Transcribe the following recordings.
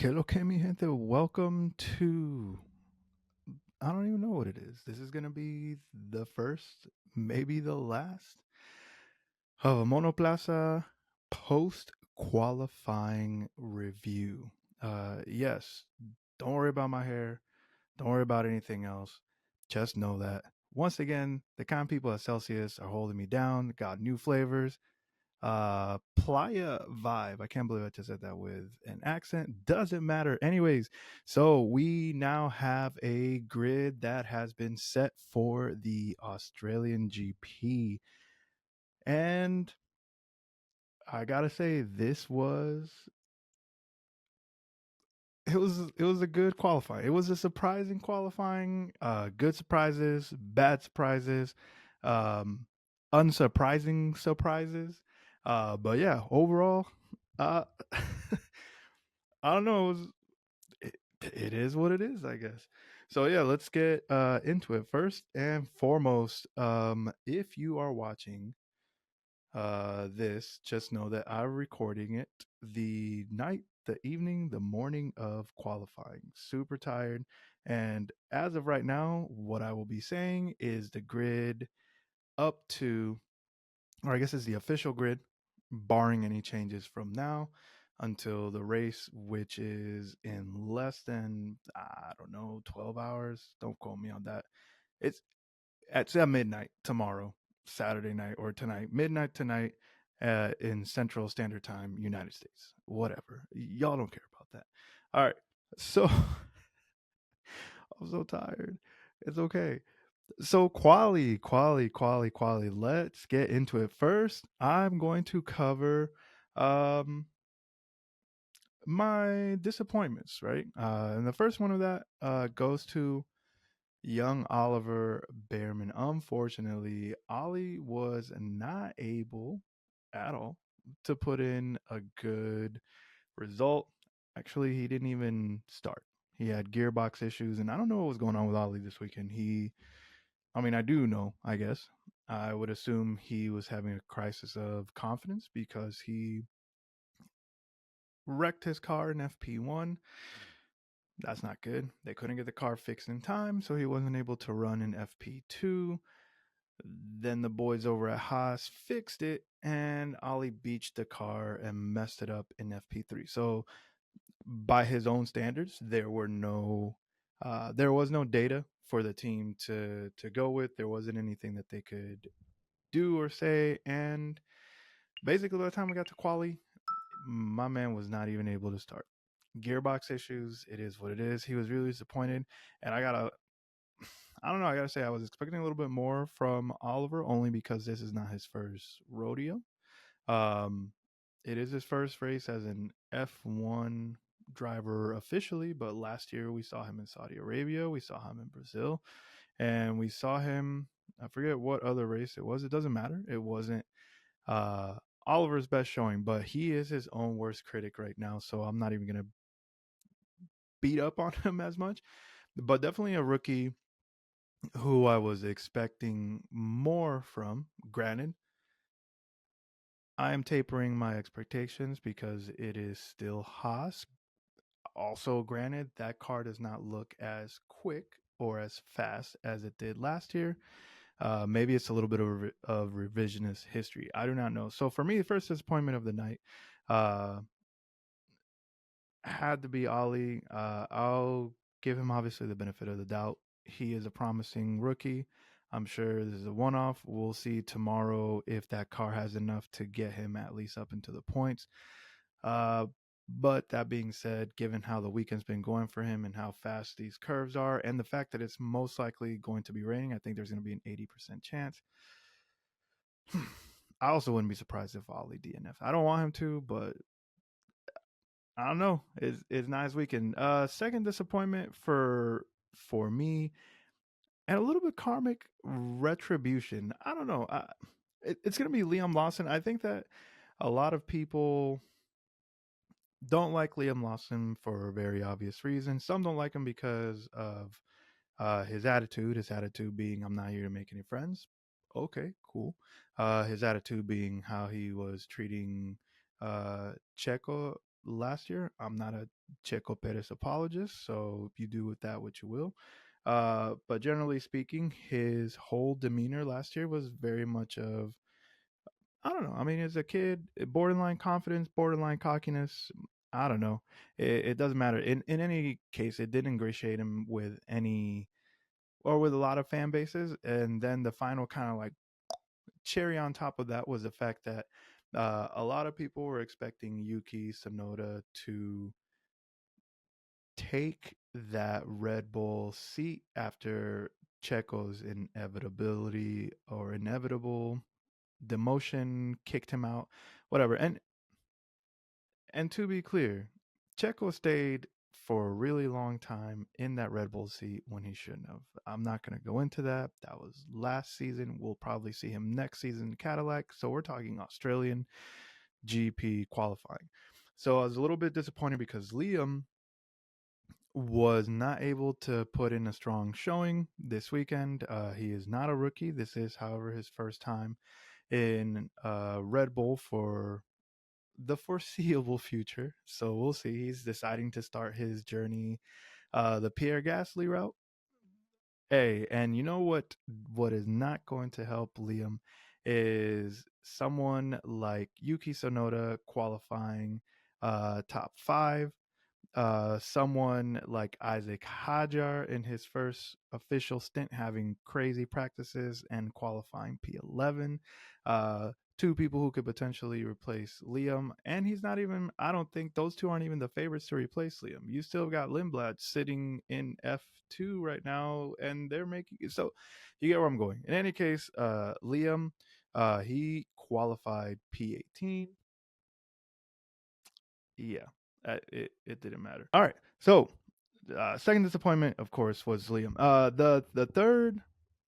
Que lo que mi gente, welcome to, I don't even know what it is. This is going to be the first, maybe the last, of a Monoplaza post qualifying review. Yes, don't worry about my hair. Don't worry about anything else. Just know that once again, the kind of people at Celsius are holding me down, got new flavors. Playa vibe. I can't believe I just said that with an accent. Doesn't matter. Anyways, so we now have a grid that has been set for the Australian GP. And I gotta say, it was a good qualifying. It was a surprising qualifying. Good surprises, bad surprises, um, unsurprising surprises. But yeah, overall, uh, I don't know. It is what it is, I guess. So yeah, let's get into it. First and foremost, if you are watching this, just know that I'm recording it the night, the evening, the morning of qualifying. Super tired. And as of right now, what I will be saying is the grid up to, or I guess it's the official grid, barring any changes from now until the race, which is in less than, I don't know, 12 hours. Don't quote me on that. It's at midnight tomorrow, Saturday night, or tonight, midnight tonight, in Central Standard Time, United States. Whatever. Y'all don't care about that. All right. So I'm so tired. It's okay. So quali. Let's get into it. First, I'm going to cover um my disappointments, right? And the first one of that goes to young Oliver Behrman. Unfortunately, Ollie was not able at all to put in a good result. Actually, he didn't even start. He had gearbox issues, and I don't know what was going on with Ollie this weekend. I mean, I do know, I guess. I would assume he was having a crisis of confidence because he wrecked his car in FP1. That's not good. They couldn't get the car fixed in time, so he wasn't able to run in FP2. Then the boys over at Haas fixed it, and Ollie beached the car and messed it up in FP3. So, by his own standards, there was no data for the team to go with. There wasn't anything that they could do or say, and basically, by the time we got to quali, my man was not even able to start. Gearbox issues. It is what it is. He was really disappointed, and I don't know. I gotta say, I was expecting a little bit more from Oliver, only because this is not his first rodeo. Um, it is his first race as an F1 driver officially, but last year we saw him in Saudi Arabia, we saw him in Brazil, and we saw him. I forget what other race it was. It doesn't matter. It wasn't uh, Oliver's best showing, but he is his own worst critic right now. So I'm not even gonna beat up on him as much. But definitely a rookie who I was expecting more from. Granted, I am tapering my expectations because it is still Haas. Also, granted, that car does not look as quick or as fast as it did last year. Maybe it's a little bit of revisionist history. I do not know. So for me, the first disappointment of the night uh, had to be Ollie. I'll give him obviously the benefit of the doubt. He is a promising rookie. I'm sure this is a one off. We'll see tomorrow if that car has enough to get him at least up into the points. Uh, but that being said, given how the weekend's been going for him and how fast these curves are, and the fact that it's most likely going to be raining, I think there's going to be an 80% chance. I also wouldn't be surprised if Ollie DNF. I don't want him to, but I don't know. It's not his weekend. Second disappointment for me, and a little bit karmic retribution. I don't know. It's gonna be Liam Lawson. I think that a lot of people don't like Liam Lawson for very obvious reasons. Some don't like him because of his attitude. His attitude being, "I'm not here to make any friends." Okay, cool. His attitude being how he was treating Checo. last year. I'm not a Checo Perez apologist, so you do with that what you will. But generally speaking, his whole demeanor last year was very much of, I don't know. I mean, as a kid, borderline confidence, borderline cockiness. I don't know. It doesn't matter. In any case, it did ingratiate him with any or with a lot of fan bases. And then the final kind of like cherry on top of that was the fact that a lot of people were expecting Yuki Tsunoda to take that Red Bull seat after Checo's inevitability or inevitable demotion kicked him out, whatever. And to be clear, Checo stayed for a really long time in that Red Bull seat when he shouldn't have. I'm not going to go into that. That was last season. We'll probably see him next season in Cadillac. So we're talking Australian GP qualifying. So I was a little bit disappointed because Liam was not able to put in a strong showing this weekend. He is not a rookie. This is, however, his first time in Red Bull for the foreseeable future. So we'll see. He's deciding to start his journey, the Pierre Gasly route. Hey, and you know what is not going to help Liam is someone like Yuki Tsunoda qualifying top five, someone like Isaac Hajar in his first official stint having crazy practices and qualifying P11. Two people who could potentially replace Liam. And he's not even, I don't think those two aren't even the favorites to replace Liam. You still got Lindblad sitting in F2 right now, and they're making so you get where I'm going. In any case, Liam, he qualified P18. Yeah, it didn't matter. All right, so second disappointment, of course, was Liam. The third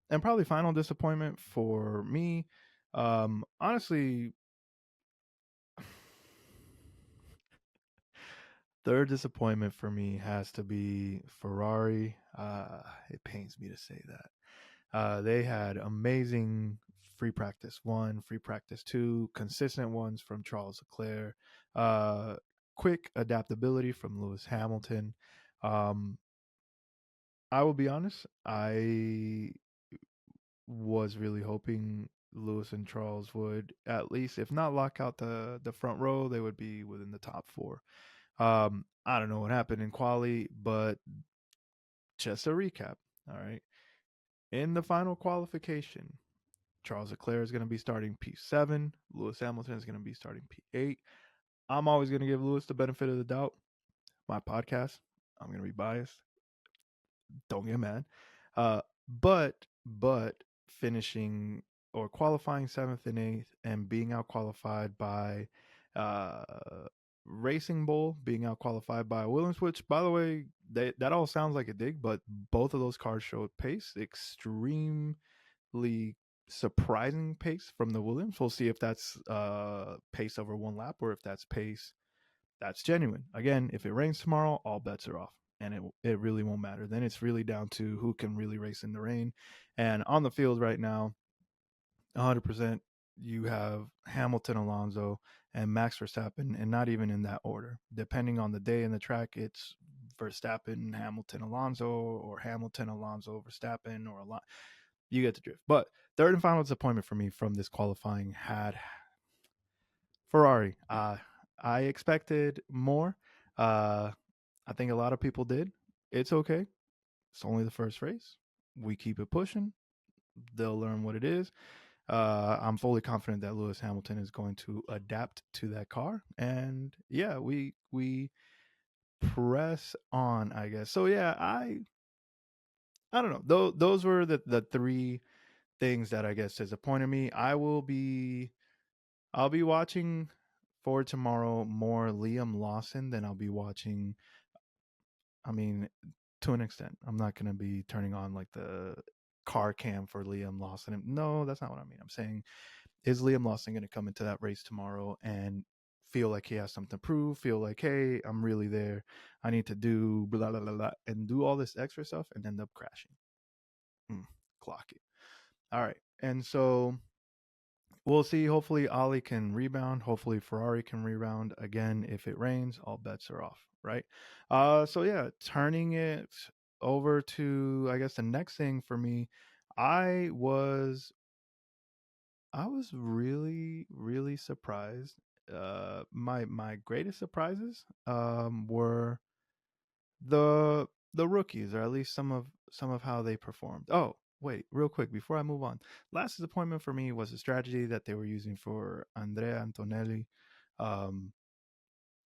and probably final disappointment for me, honestly, third disappointment for me has to be Ferrari. It pains me to say that. They had amazing free practice one, free practice two, consistent ones from Charles Leclerc, uh, quick adaptability from Lewis Hamilton. Um, I will be honest, I was really hoping Lewis and Charles would at least, if not lock out the front row, they would be within the top four. I don't know what happened in quali, but just a recap. All right. In the final qualification, Charles Leclerc is going to be starting P7. Lewis Hamilton is going to be starting P8. I'm always going to give Lewis the benefit of the doubt. My podcast, I'm going to be biased. Don't get mad. Uh, but finishing or qualifying seventh and eighth and being out qualified by uh, Racing Bull, being out qualified by Williams, which by the way, that all sounds like a dig, but both of those cars showed pace, extremely surprising pace from the Williams. We'll see if that's pace over one lap or if that's pace that's genuine. Again, if it rains tomorrow, all bets are off, and it really won't matter. Then it's really down to who can really race in the rain. And on the field right now, 100%, you have Hamilton, Alonso, and Max Verstappen, and not even in that order. Depending on the day and the track, it's Verstappen, Hamilton, Alonso, or Hamilton, Alonso, Verstappen, or you get the drift. But third and final disappointment for me from this qualifying had Ferrari. I expected more. Uh, I think a lot of people did. It's okay. It's only the first race. We keep it pushing. They'll learn what it is. I'm fully confident that Lewis Hamilton is going to adapt to that car, and yeah, we press on, I guess. So yeah, I don't know. Those were the three things that I guess disappointed me. I'll be watching for tomorrow more Liam Lawson than I'll be watching. I mean, to an extent, I'm not going to be turning on like the car cam for Liam Lawson. No, that's not what I mean. I'm saying, is Liam Lawson going to come into that race tomorrow and feel like he has something to prove? Feel like, hey, I'm really there. I need to do blah blah blah, blah and do all this extra stuff and end up crashing. Clock it. All right, and so We'll see. Hopefully, Ali can rebound. Hopefully, Ferrari can rebound. Again, if it rains, all bets are off, right? So yeah, turning it over to, I guess, the next thing for me, I was I was really really surprised. My greatest surprises were the rookies, or at least some of how they performed. Oh, wait, real quick before I move on. Last disappointment for me was the strategy that they were using for Andrea Antonelli. Um,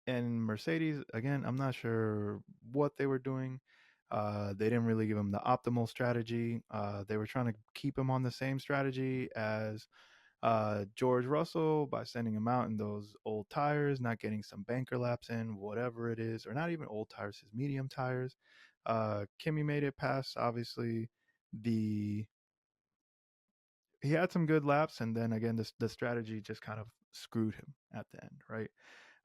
and Mercedes, again, I'm not sure what they were doing. They didn't really give him the optimal strategy. They were trying to keep him on the same strategy as George Russell by sending him out in those old tires, not getting some banker laps in, whatever it is, or not even old tires, his medium tires. Kimmy made it past, obviously. The He had some good laps, and then again, the strategy just kind of screwed him at the end, right?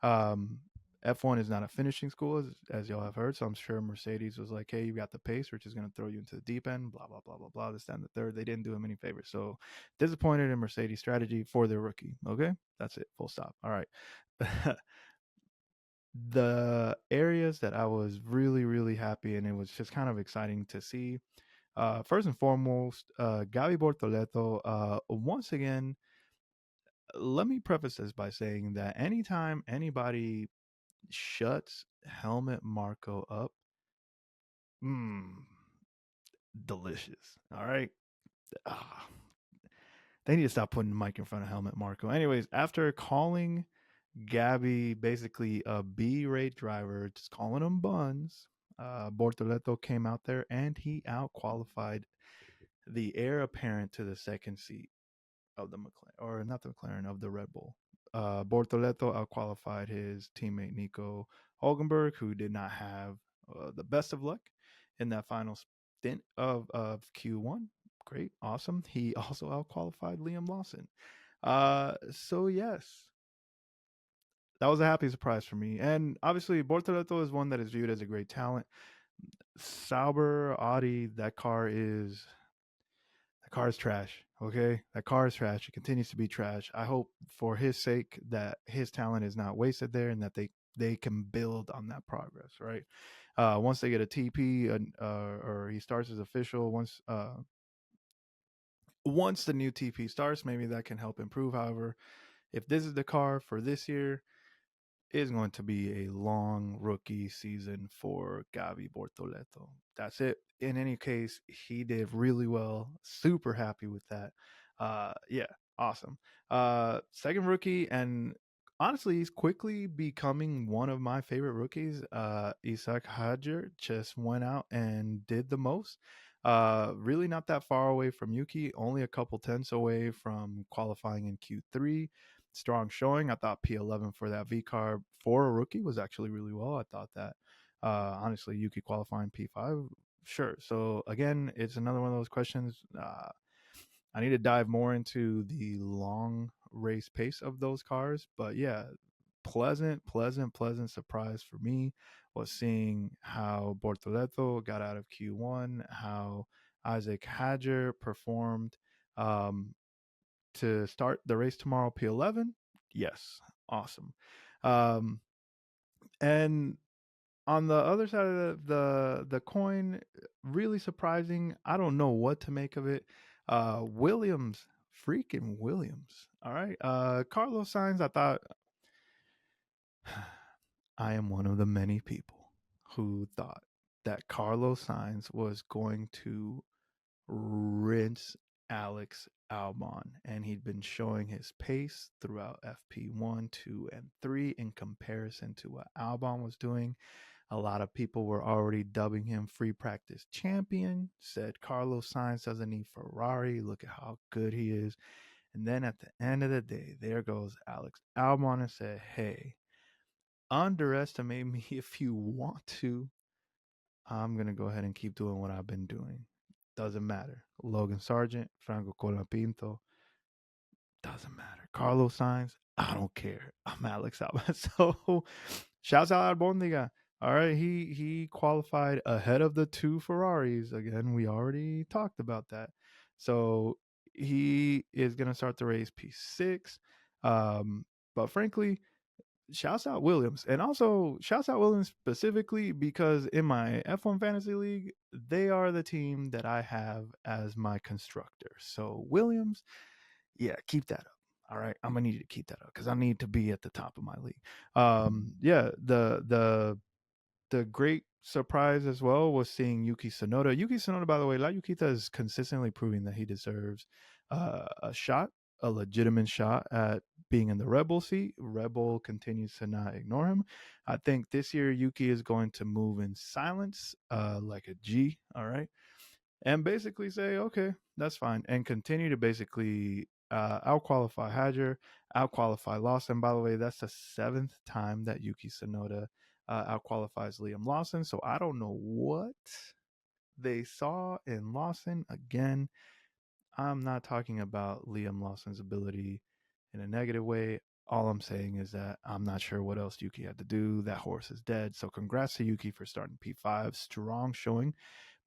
Um, F1 is not a finishing school, as y'all have heard. So I'm sure Mercedes was like, hey, you got the pace. We're just going to throw you into the deep end, blah, blah, blah, blah, blah. This, that, and the third. They didn't do him any favors. So disappointed in Mercedes' strategy for their rookie. Okay. That's it. Full stop. All right. The areas that I was really, really happy and it was just kind of exciting to see. First and foremost, Gabi Bortoletto, once again, let me preface this by saying that anytime anybody shuts Helmet Marco up. Mmm, delicious. All right. Ah, they need to stop putting the mic in front of Helmet Marco. Anyways, after calling Gabby basically a B-rate driver, just calling him buns, Bortoletto came out there and he out qualified the heir apparent to the second seat of the McLaren, or not the McLaren, of the Red Bull. Bortoletto outqualified his teammate Nico Hulkenberg, who did not have the best of luck in that final stint of Q1. Great, awesome. He also outqualified Liam Lawson. So yes, that was a happy surprise for me. And obviously, Bortoletto is one that is viewed as a great talent. Sauber, Audi, that car is trash. Okay, that car is trash. It continues to be trash. I hope for his sake that his talent is not wasted there, and that they can build on that progress. Right. Once they get a TP, or he starts as official. Once the new TP starts, maybe that can help improve. However, if this is the car for this year, is going to be a long rookie season for Gavi Bortoletto. That's it. In any case, he did really well. Super happy with that. Yeah, awesome. Second rookie, and honestly, he's quickly becoming one of my favorite rookies. Isaac Hadjer just went out and did the most. Really not that far away from Yuki, only a couple tenths away from qualifying in Q3. Strong showing. I thought P11 for that V car for a rookie was actually really well. I thought that honestly, Yuki qualifying P5, sure. So again, it's another one of those questions. I need to dive more into the long race pace of those cars, but yeah, pleasant surprise for me was seeing how Bortoletto got out of Q1, how Isaac Hadger performed. Um, to start the race tomorrow, P11. Yes, awesome. Um, and on the other side of the coin, really surprising. I don't know what to make of it. Williams, freaking Williams. All right. Carlos Sainz, I thought I am one of the many people who thought that Carlos Sainz was going to rinse Alex Albon, and he'd been showing his pace throughout FP1, 2, and 3 in comparison to what Albon was doing. A lot of people were already dubbing him free practice champion, said Carlos Sainz doesn't need Ferrari. Look at how good he is. And then at the end of the day, there goes Alex Albon and said, hey, underestimate me if you want to. I'm going to go ahead and keep doing what I've been doing. Doesn't matter. Logan Sargent, Franco Colapinto, doesn't matter. Carlos Sainz, I don't care. I'm Alex Albon. So shouts out Albondiga. All right, he qualified ahead of the two Ferraris. Again, we already talked about that. So He is going to start the race P6. Um, but frankly, shouts out Williams. And also, shouts out Williams specifically because in my F1 Fantasy League, they are the team that I have as my constructor. So, Williams, yeah, keep that up. All right, I'm gonna need you to keep that up because I need to be at the top of my league. Yeah, the great surprise as well was seeing Yuki Tsunoda. Yuki Tsunoda, by the way, La Yukita is consistently proving that he deserves a shot, a legitimate shot at being in the Red Bull seat. Red Bull continues to not ignore him. I think this year Yuki is going to move in silence, like a G. All right, and basically say, okay, that's fine, and continue to basically out qualify Hadger, out qualify Lawson. By the way, that's the seventh time that Yuki Tsunoda out qualifies Liam Lawson. So I don't know what they saw in Lawson. Again, I'm not talking about Liam Lawson's ability in a negative way. All I'm saying is that I'm not sure what else Yuki had to do. That horse is dead. So congrats to Yuki for starting P5. Strong showing.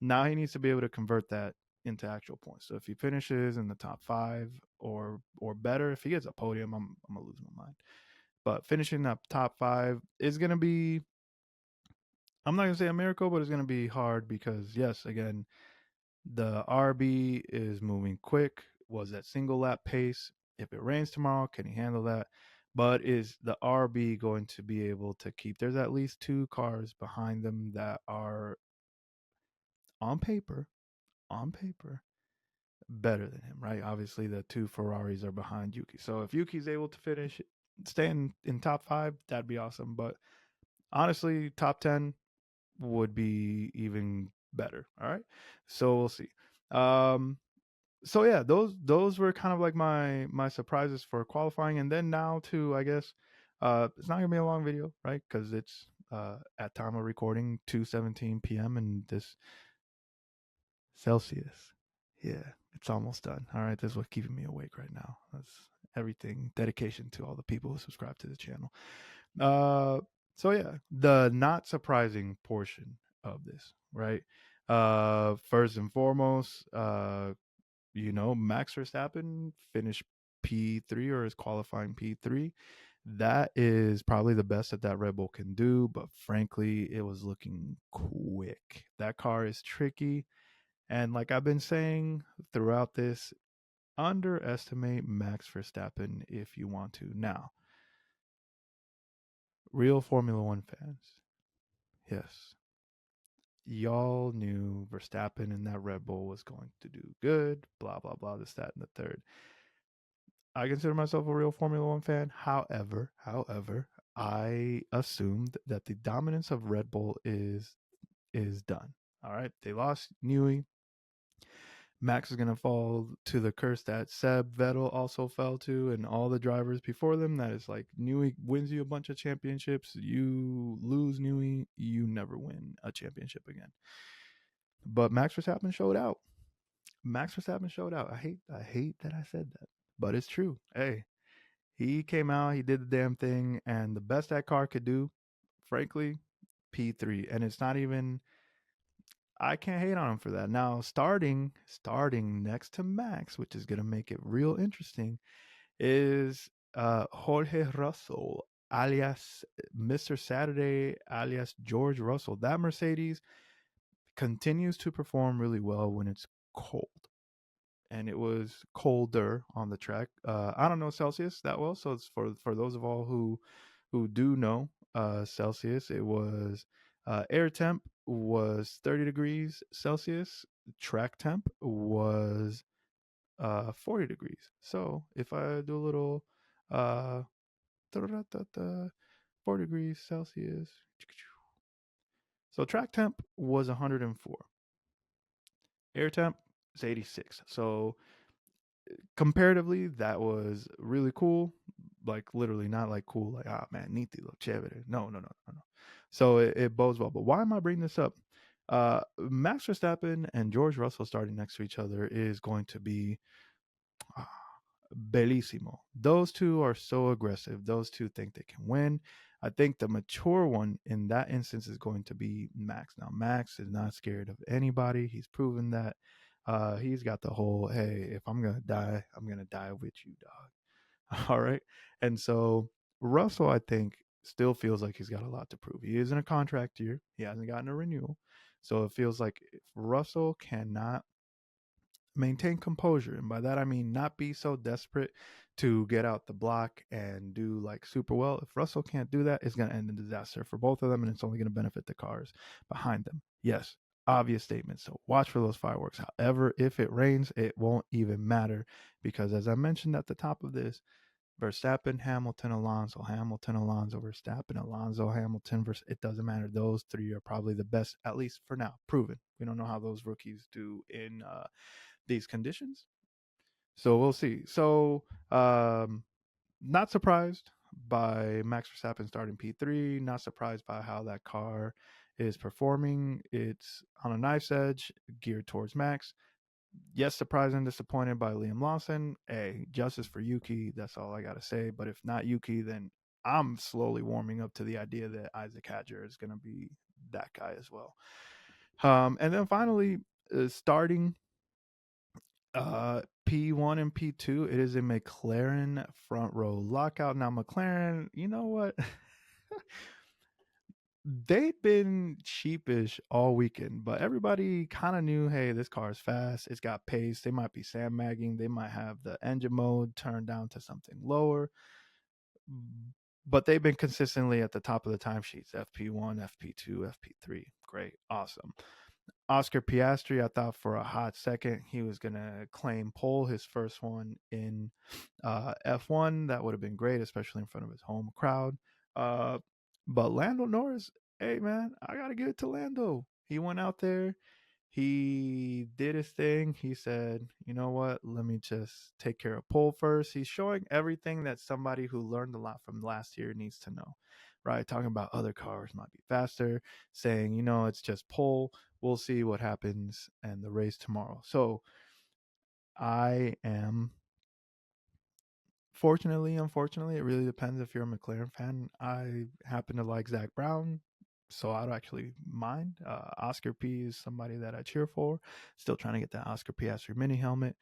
Now he needs to be able to convert that into actual points. So if he finishes in the top 5 or better, if he gets a podium, I'm gonna lose my mind. But finishing up top 5 is gonna be, I'm not gonna say a miracle, but it's gonna be hard because yes, again, the RB is moving quick. Was that single lap pace? If it rains tomorrow, can he handle that? But is the RB going to be able to keep? There's at least 2 cars behind them that are on paper, on paper, better than him, right? Obviously, the 2 Ferraris are behind Yuki. So if Yuki's able to finish, stay in top 5, that'd be awesome. But honestly, top 10 would be even better. All right. So we'll see. Um, so yeah, those were kind of like my surprises for qualifying, and then now to, I guess, it's not gonna be a long video, right? Because it's at time of recording 2:17 p.m. and this Celsius. Yeah, it's almost done. All right, this is what's keeping me awake right now. That's everything. Dedication to all the people who subscribe to the channel. Uh, so yeah, the not surprising portion of this, right? First and foremost, Max Verstappen finished P3 or is qualifying P3. That is probably the best that Red Bull can do, but frankly, it was looking quick. That car is tricky. And like I've been saying throughout this, underestimate Max Verstappen if you want to. Now, real Formula One fans, yes, y'all knew Verstappen and that Red Bull was going to do good, blah, blah, blah, this, that, and the third. I consider myself a real Formula One fan. However, I assumed that the dominance of Red Bull is done. All right. They lost Newey. Max is going to fall to the curse that Seb Vettel also fell to, and all the drivers before them. That is like Newey wins you a bunch of championships. You lose Newey, you never win a championship again. But Max Verstappen showed out. Max Verstappen showed out. I hate that I said that, but it's true. Hey, he came out, he did the damn thing, and the best that car could do, frankly, P3. And it's not even, I can't hate on him for that. Now, starting next to Max, which is gonna make it real interesting, is Jorge Russell, alias Mr. Saturday, alias George Russell. That Mercedes continues to perform really well when it's cold. And it was colder on the track. I don't know Celsius that well, so it's for those of all who do know Celsius. It was air temp was 30 degrees Celsius. Track temp was 40 degrees. So if I do a little uh, 4 degrees Celsius, so track temp was 104. Air temp is 86. So comparatively, that was really cool. Like literally, not like cool, like man, nitty, look chévere. No. So it bodes well. But why am I bringing this up? Max Verstappen and George Russell starting next to each other is going to be ah, bellissimo. Those two are so aggressive. Those two think they can win. I think the mature one in that instance is going to be Max. Now, Max is not scared of anybody. He's proven that. He's got the whole, hey, if I'm gonna die, I'm gonna die with you, dog. All right. And so Russell, I think, still feels like he's got a lot to prove. He is in a contract year. He hasn't gotten a renewal. So it feels like if Russell cannot maintain composure, and by that I mean not be so desperate to get out the block and do like super well. If Russell can't do that, it's going to end in disaster for both of them, and it's only going to benefit the cars behind them. Yes, obvious statement. So watch for those fireworks. However, if it rains, it won't even matter because, as I mentioned at the top of this, Verstappen, Hamilton, Alonso, Hamilton, Alonso, Verstappen, Alonso, Hamilton. It doesn't matter. Those three are probably the best, at least for now, proven. We don't know how those rookies do in these conditions, so we'll see. So, not surprised by Max Verstappen starting P3. Not surprised by how that car is performing. It's on a knife's edge, geared towards Max. Yes, surprised and disappointed by Liam Lawson. Hey, justice for Yuki. That's all I got to say. But if not Yuki, then I'm slowly warming up to the idea that Isaac Hadjar is going to be that guy as well. And then finally, starting P1 and P2, it is a McLaren front row lockout. Now, McLaren, you know what? They've been sheepish all weekend, but everybody kind of knew, hey, this car is fast. It's got pace. They might be sandbagging. They might have the engine mode turned down to something lower, but they've been consistently at the top of the timesheets. FP1, FP2, FP3. Great. Awesome. Oscar Piastri, I thought for a hot second he was going to claim pole, his first one in F1. That would have been great, especially in front of his home crowd. But Lando Norris, hey man, I got to give it to Lando. He went out there, he did his thing. He said, you know what, let me just take care of pole first. He's showing everything that somebody who learned a lot from last year needs to know, right? Talking about other cars might be faster, saying, you know, it's just pole. We'll see what happens and the race tomorrow. So I am, fortunately, unfortunately, it really depends if you're a McLaren fan. I happen to like Zach Brown, so I don't actually mind. Oscar P is somebody that I cheer for. Still trying to get that Oscar Piastri mini helmet.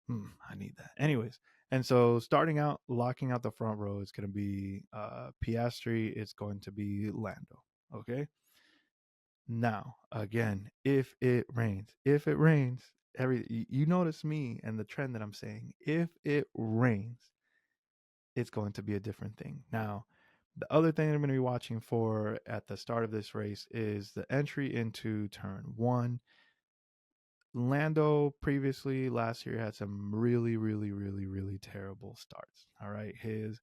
I need that. Anyways, and so starting out, locking out the front row is going to be Piastri. It's going to be Lando. Okay. Now, again, if it rains, you notice me and the trend that I'm saying. If it rains, it's going to be a different thing. Now, the other thing that I'm going to be watching for at the start of this race is the entry into turn one. Lando previously last year had some really, really, really, really terrible starts. All right. His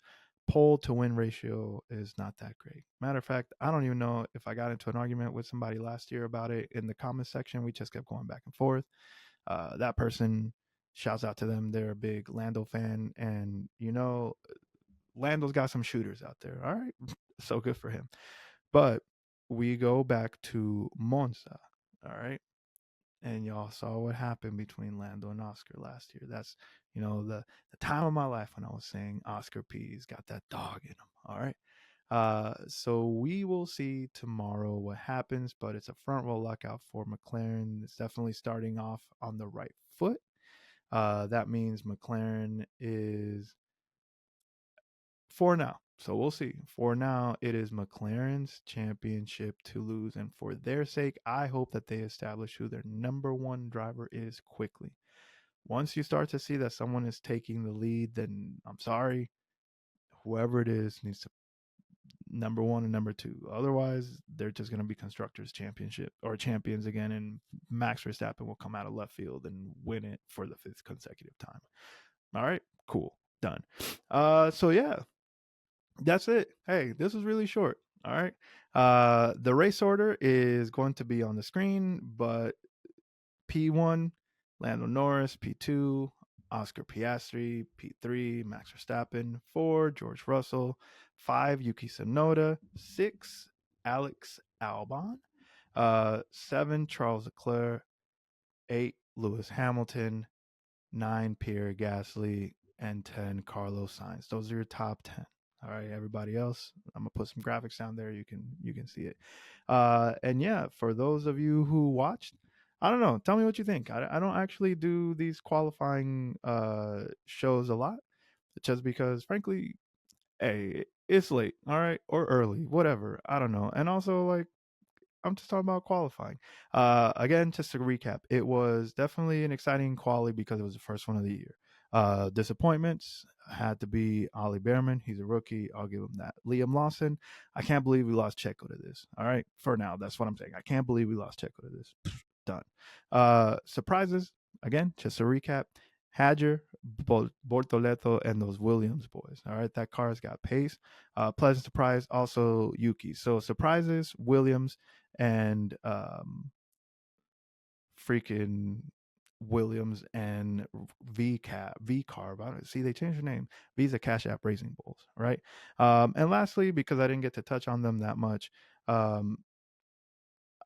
pole to win ratio is not that great. Matter of fact, I don't even know if I got into an argument with somebody last year about it in the comments section. We just kept going back and forth. That person, shouts out to them. They're a big Lando fan. And, you know, Lando's got some shooters out there. All right. So good for him. But we go back to Monza. All right, and y'all saw what happened between Lando and Oscar last year. That's, you know, the time of my life when I was saying Oscar P's got that dog in him. All right. So we will see tomorrow what happens, but it's a front row lockout for McLaren. It's definitely starting off on the right foot. That means McLaren is for now. So we'll see. For now, it is McLaren's championship to lose. And for their sake, I hope that they establish who their number one driver is quickly. Once you start to see that someone is taking the lead, then I'm sorry, whoever it is needs to number one and number two. Otherwise, they're just going to be constructors championship or champions again, and Max Verstappen will come out of left field and win it for the fifth consecutive time. All right, cool, done. So yeah, that's it. Hey, this was really short. All right. The race order is going to be on the screen, but P1, Lando Norris, P2, Oscar Piastri, P3, Max Verstappen, 4, George Russell, 5, Yuki Tsunoda, 6, Alex Albon, 7, Charles Leclerc, 8, Lewis Hamilton, 9, Pierre Gasly, and 10, Carlos Sainz. Those are your top 10. All right, everybody else, I'm gonna put some graphics down there. You can see it. And yeah, for those of you who watched, I don't know. Tell me what you think. I don't actually do these qualifying shows a lot, just because, frankly, hey, it's late, all right, or early, whatever. I don't know. And also, like, I'm just talking about qualifying. Again, just to recap, it was definitely an exciting quali because it was the first one of the year. Disappointments had to be Ollie Behrman. He's a rookie. I'll give him that. Liam Lawson. I can't believe we lost Checo to this. All right, for now, that's what I'm saying. I can't believe we lost Checo to this. Done. Surprises. Again, just to recap. Hadger, Bortoletto, and those Williams boys. All right, that car's got pace. Pleasant surprise, also Yuki. So surprises, Williams, and freaking Williams and V Carb. I don't see they changed their name. Visa Cash App Racing Bulls, right? And lastly, because I didn't get to touch on them that much, um,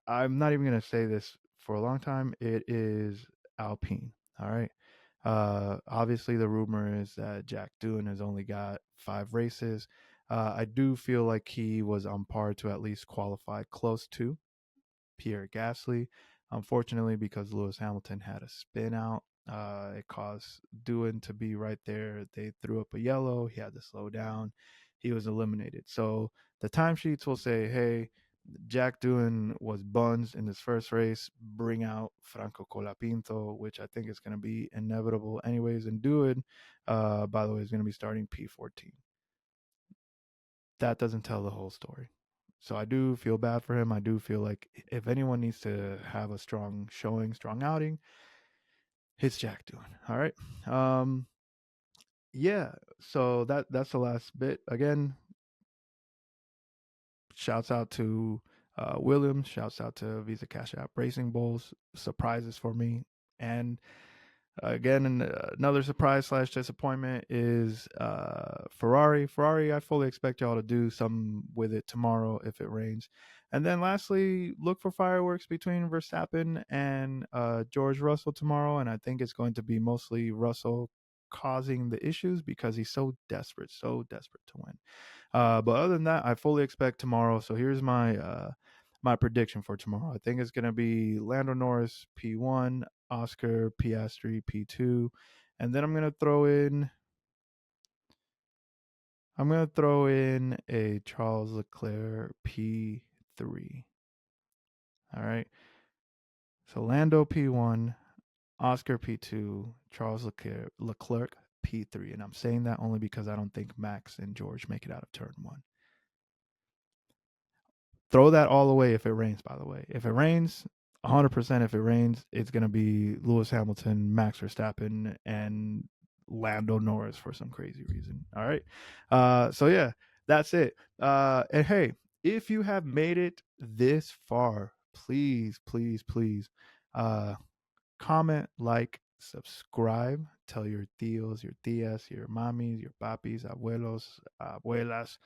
I'm not even gonna say this for a long time. It is Alpine. All right. Obviously, the rumor is that Jack Doohan has only got 5 races. I do feel like he was on par to at least qualify close to Pierre Gasly. Unfortunately, because Lewis Hamilton had a spin out, it caused Doohan to be right there. They threw up a yellow. He had to slow down. He was eliminated. So the timesheets will say, hey, Jack Doohan was buns in his first race. Bring out Franco Colapinto, which I think is going to be inevitable anyways. And Doohan, by the way, is going to be starting P14. That doesn't tell the whole story. So I do feel bad for him. I do feel like if anyone needs to have a strong showing, strong outing, it's Jack Doohan. All right. Um, yeah. So that's the last bit. Again, shouts out to Williams. Shouts out to Visa Cash App Racing Bulls. Surprises for me. And again, another surprise slash disappointment is Ferrari. Ferrari, I fully expect y'all to do something with it tomorrow if it rains. And then lastly, look for fireworks between Verstappen and George Russell tomorrow. And I think it's going to be mostly Russell causing the issues because he's so desperate to win. But other than that, I fully expect tomorrow. So here's my prediction for tomorrow. I think it's going to be Lando Norris P1, Oscar Piastri P2, and then I'm gonna throw in a Charles Leclerc P3. All right. So Lando P1, Oscar P2, Charles Leclerc P3, and I'm saying that only because I don't think Max and George make it out of turn one. Throw that all away if it rains, by the way. If it rains, 100% if it rains, it's going to be Lewis Hamilton, Max Verstappen, and Lando Norris for some crazy reason. All right. So, yeah, that's it. And hey, if you have made it this far, please, please, please uh, comment, like, subscribe, tell your tios, your tias, your mamis, your papis, abuelos, abuelas,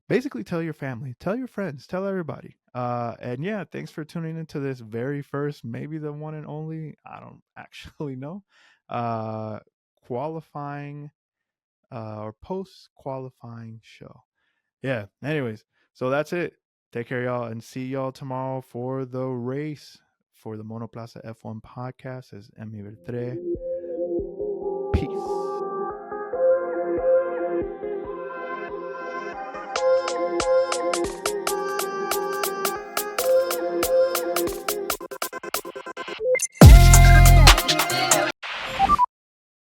basically tell your family, tell your friends, tell everybody. And yeah, thanks for tuning into this very first, maybe the one and only, I don't actually know, uh qualifying or post qualifying show. Yeah, anyways, so that's it. Take care, y'all, and see y'all tomorrow for the race for the Monoplaza F1 podcast. As mi Vertre.